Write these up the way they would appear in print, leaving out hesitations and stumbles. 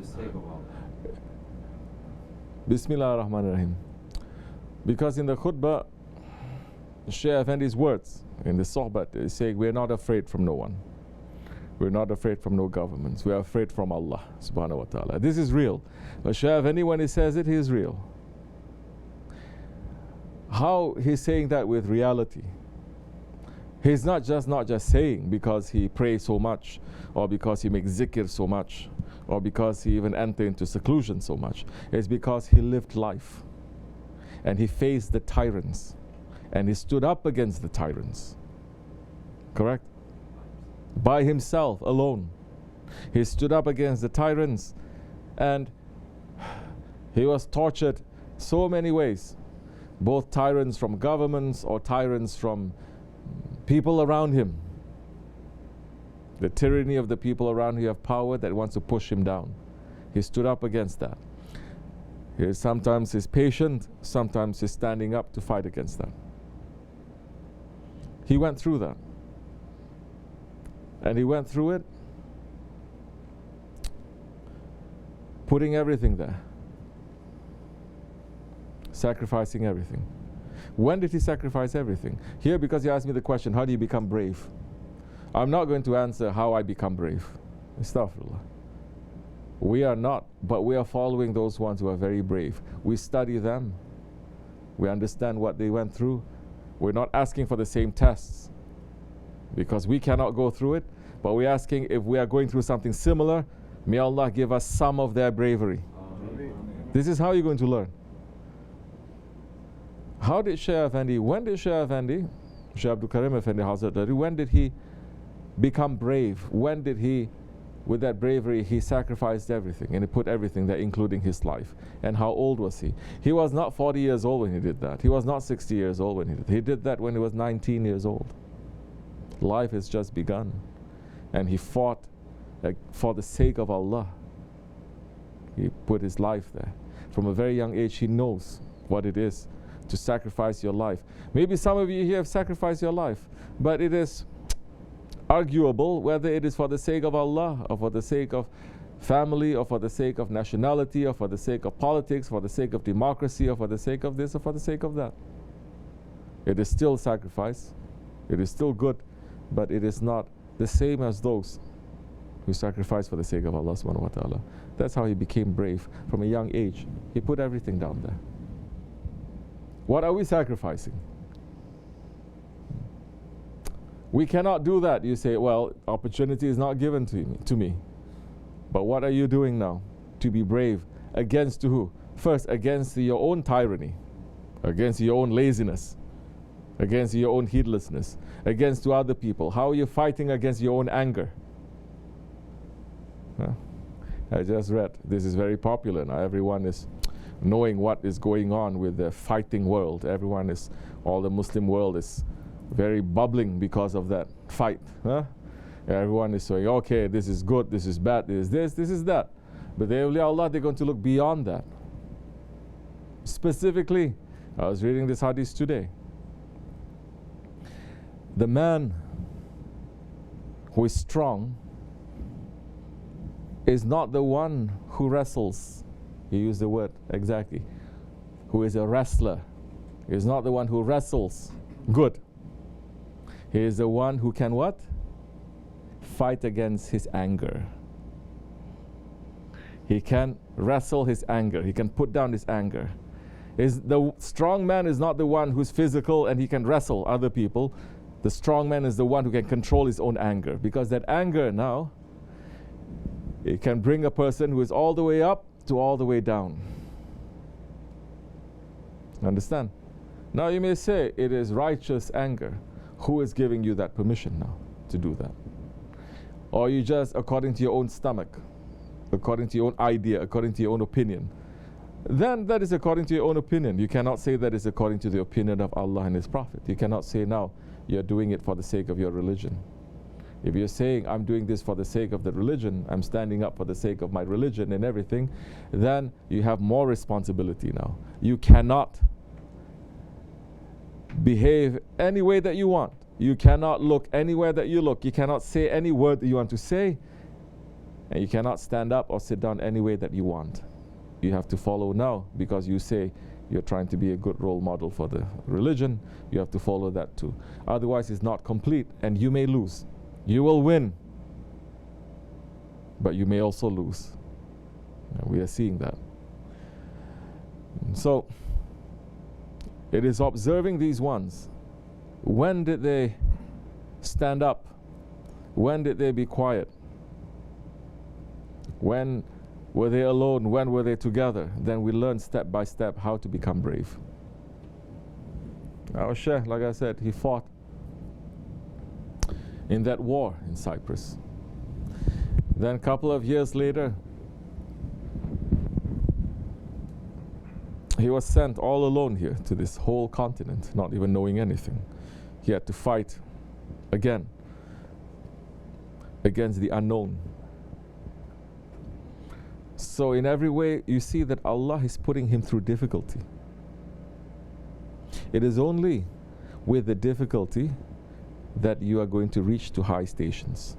the sake of Allah. Bismillah ar-Rahman ar-Rahim. Because in the khutbah, Shaykh Efendi's words in the sohbat is saying, we're not afraid from no one. We're not afraid from no governments. We are afraid from Allah subhanahu wa ta'ala. This is real. But Shaykh Efendi, when he says it, he is real. How he's saying that with reality? He's not just saying because he prays so much, or because he makes zikr so much, or because he even entered into seclusion so much. It's because he lived life. And he faced the tyrants. And he stood up against the tyrants. Correct? By himself, alone. He stood up against the tyrants. And he was tortured so many ways. Both tyrants from governments or tyrants from people around him. The tyranny of the people around him have power that wants to push him down. He stood up against that. Sometimes he's patient, sometimes he's standing up to fight against that. He went through that. And he went through it putting everything there. Sacrificing everything. When did he sacrifice everything? Here, because you asked me the question, how do you become brave? I'm not going to answer how I become brave. Astaghfirullah. We are not, but we are following those ones who are very brave. We study them. We understand what they went through. We're not asking for the same tests because we cannot go through it, but we're asking if we are going through something similar, may Allah give us some of their bravery. Amen. This is how you're going to learn. How did Shaykh Effendi, when did Shaykh Effendi, Shaykh Abdulkerim Effendi Hazrat, when did he become brave? When did he, with that bravery, he sacrificed everything and he put everything there, including his life? And how old was he? He was not 40 years old when he did that. He was not 60 years old when he did that. He did that when he was 19 years old. Life has just begun. And he fought for the sake of Allah. He put his life there. From a very young age, he knows what it is to sacrifice your life. Maybe some of you here have sacrificed your life, but it is arguable whether it is for the sake of Allah, or for the sake of family, or for the sake of nationality, or for the sake of politics, for the sake of democracy, or for the sake of this, or for the sake of that. It is still sacrifice. It is still good, but it is not the same as those who sacrifice for the sake of Allah subhanahu wa ta'ala. That's how he became brave from a young age. He put everything down there. What are we sacrificing? We cannot do that. You say, well, opportunity is not given to me. But what are you doing now to be brave? Against who? First, against your own tyranny, against your own laziness, against your own heedlessness, against to other people. How are you fighting against your own anger? Huh? I just read, this is very popular now. Everyone is knowing what is going on with the fighting world. Everyone is, all the Muslim world is very bubbling because of that fight. Huh? Everyone is saying, okay, this is good, this is bad, this is that. But the awliya Allah, they're going to look beyond that. Specifically, I was reading this hadith today. The man who is strong is not the one who wrestles. He used the word exactly. Who is a wrestler. He is not the one who wrestles. Good. He is the one who can what? Fight against his anger. He can wrestle his anger. He can put down his anger. The strong man is not the one who's physical and he can wrestle other people. The strong man is the one who can control his own anger. Because that anger now, it can bring a person who is all the way up to all the way down. Understand? Now you may say it is righteous anger. Who is giving you that permission now to do that? Or you just according to your own stomach, according to your own idea, according to your own opinion? Then that is according to your own opinion. You cannot say that is according to the opinion of Allah and His Prophet. You cannot say now you're doing it for the sake of your religion. If you're saying, I'm doing this for the sake of the religion, I'm standing up for the sake of my religion and everything, then you have more responsibility now. You cannot behave any way that you want. You cannot look anywhere that you look. You cannot say any word that you want to say And you cannot stand up or sit down any way that you want. You have to follow now, because you say you're trying to be a good role model for the religion. You have to follow that too. Otherwise, it's not complete, and you may lose. You will win, but you may also lose. And we are seeing that. So, it is observing these ones. When did they stand up? When did they be quiet? When were they alone? When were they together? Then we learn step by step how to become brave. Our Shaykh, like I said, he fought in that war in Cyprus. Then a couple of years later, he was sent all alone here to this whole continent, not even knowing anything. He had to fight again against the unknown. So in every way, you see that Allah is putting him through difficulty. It is only with the difficulty that you are going to reach to high stations.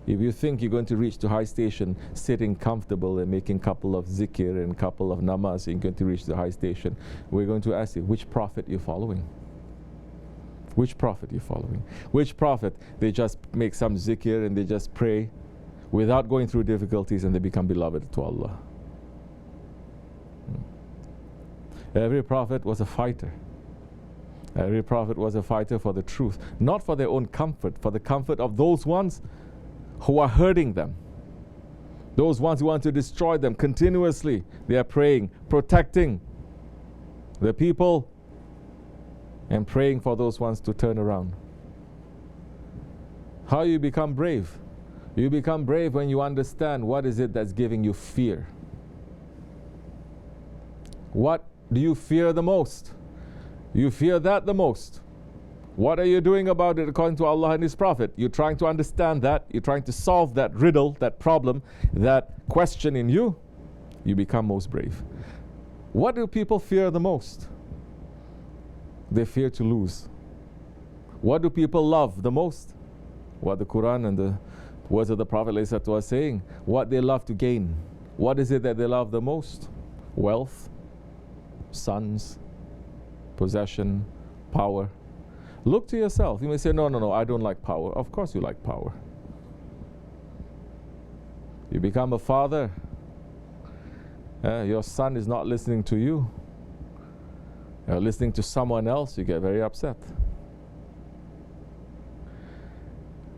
If you think you're going to reach to high station sitting comfortable and making a couple of zikr and a couple of namaz, you're going to reach the high station, we're going to ask you, which prophet you're following? Which prophet you're following? Which prophet, they just make some zikr and they just pray without going through difficulties and they become beloved to Allah? Every prophet was a fighter. Every prophet was a fighter for the truth, not for their own comfort, for the comfort of those ones who are hurting them. Those ones who want to destroy them continuously. They are praying, protecting the people and praying for those ones to turn around. How you become brave? You become brave when you understand what is it that's giving you fear. What do you fear the most? You fear that the most. What are you doing about it according to Allah and His Prophet? You're trying to understand that. You're trying to solve that riddle, that problem, that question in you. You become most brave. What do people fear the most? They fear to lose. What do people love the most? What the Quran and the words of the Prophet ﷺ saying. What they love to gain. What is it that they love the most? Wealth, sons, possession, power. Look to yourself. You may say, no, I don't like power. Of course you like power. You become a father. Your son is not listening to you. You're listening to someone else, you get very upset.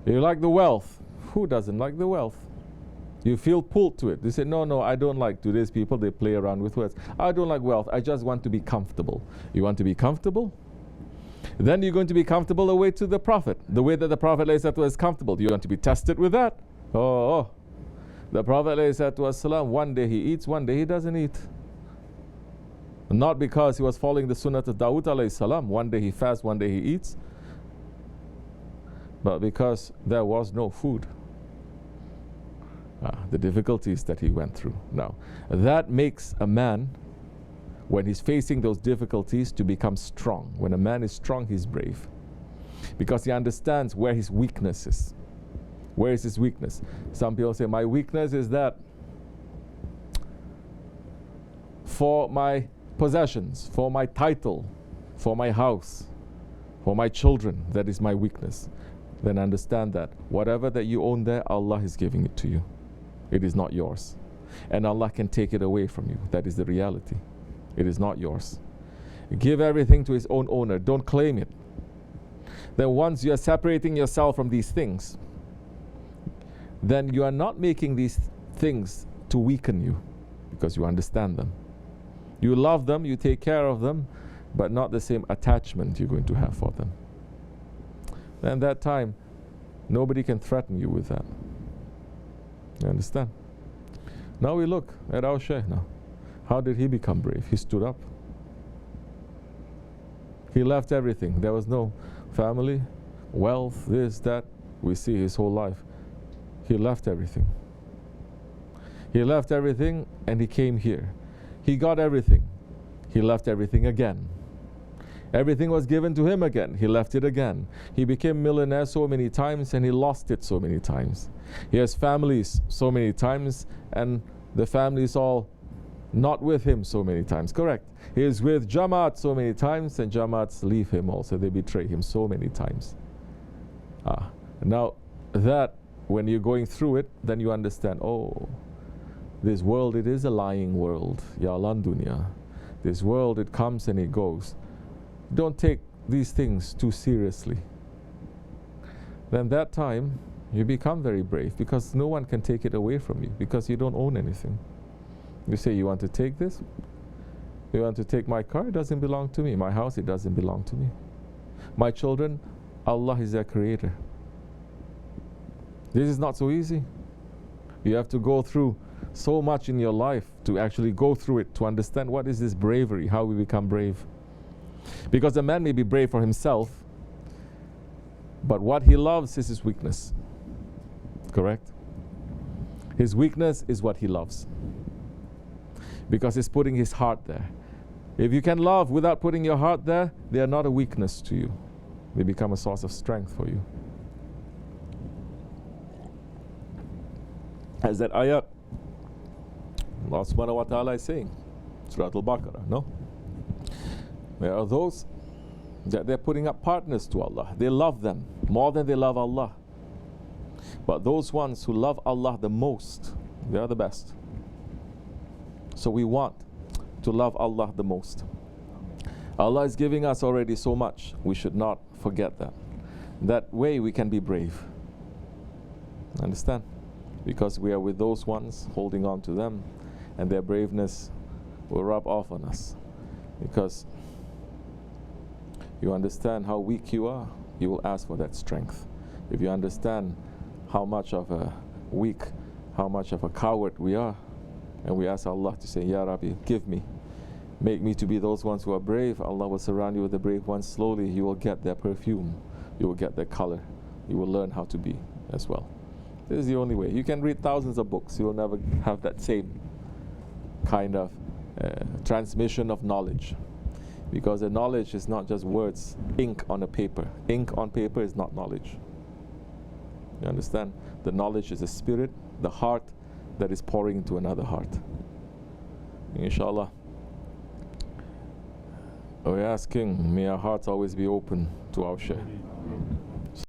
You like the wealth. Who doesn't like the wealth? You feel pulled to it. They say, no, I don't like today's people. They play around with words. I don't like wealth. I just want to be comfortable. You want to be comfortable? Then you're going to be comfortable the way to the Prophet. The way that the Prophet ﷺ was comfortable. You want to be tested with that? Oh. The Prophet ﷺ, one day he eats, one day he doesn't eat. Not because he was following the sunnah of Dawood alayhi salam. One day he fasts, one day he eats. But because there was no food. The difficulties that he went through. Now, that makes a man, when he's facing those difficulties, to become strong. When a man is strong, he's brave. Because he understands where his weakness is. Where is his weakness? Some people say, my weakness is that for my possessions, for my title, for my house, for my children, that is my weakness. Then understand that whatever that you own there, Allah is giving it to you. It is not yours. And Allah can take it away from you. That is the reality. It is not yours. Give everything to His own owner. Don't claim it. Then once you are separating yourself from these things, then you are not making these things to weaken you, because you understand them. You love them, you take care of them, but not the same attachment you're going to have for them. Then that time, nobody can threaten you with that. You understand? Now we look at our Shaykh now. How did he become brave? He stood up. He left everything. There was no family, wealth, this, that. We see his whole life. He left everything. He left everything and he came here. He got everything. He left everything again. Everything was given to him again. He left it again. He became millionaire so many times and he lost it so many times. He has families so many times and the family is all not with him so many times. Correct. He is with Jamaat so many times and Jamaats leave him also. They betray him so many times. Now that when you're going through it, then you understand, oh, this world, it is a lying world. Ya lan dunya. This world, it comes and it goes. Don't take these things too seriously. Then that time, you become very brave because no one can take it away from you because you don't own anything. You say, you want to take this? You want to take my car? It doesn't belong to me. My house, it doesn't belong to me. My children, Allah is their creator. This is not so easy. You have to go through so much in your life to actually go through it, to understand what is this bravery, how we become brave. Because a man may be brave for himself, but what he loves is his weakness. Correct? His weakness is what he loves. Because he's putting his heart there. If you can love without putting your heart there, they are not a weakness to you. They become a source of strength for you. As that ayat, Allah subhanahu wa ta'ala is saying, Surah Al-Baqarah, no? There are those that they're putting up partners to Allah. They love them more than they love Allah. But those ones who love Allah the most, they are the best. So we want to love Allah the most. Allah is giving us already so much. We should not forget that. That way we can be brave. Understand? Because we are with those ones, holding on to them, and their braveness will rub off on us. Because you understand how weak you are, you will ask for that strength. If you understand how much of a weak, how much of a coward we are, and we ask Allah to say, Ya Rabbi, give me, make me to be those ones who are brave, Allah will surround you with the brave ones. Slowly you will get their perfume, you will get their color, you will learn how to be as well. This is the only way. You can read thousands of books, you will never have that same kind of transmission of knowledge. Because the knowledge is not just words, ink on a paper. Ink on paper is not knowledge. You understand? The knowledge is the spirit, the heart that is pouring into another heart. Inshallah, we're asking, may our hearts always be open to our Shaykh.